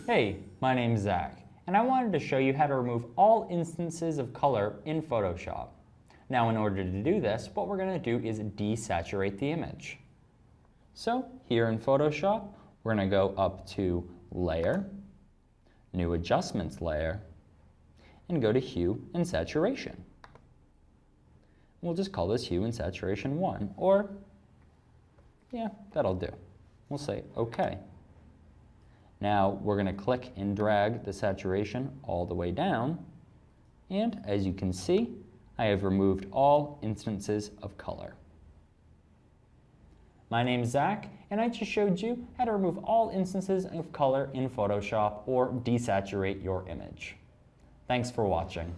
Hey, my name's Zach, and I wanted to show you how to remove all instances of color in Photoshop. Now, in order to do this, what we're going to do is desaturate the image. So, here in Photoshop, we're going to go up to Layer, New Adjustments Layer, and go to Hue and Saturation. We'll just call this Hue and Saturation 1, or, yeah, that'll do. We'll say OK. Now we're going to click and drag the saturation all the way down, and as you can see, I have removed all instances of color. My name is Zach, and I just showed you how to remove all instances of color in Photoshop or desaturate your image. Thanks for watching.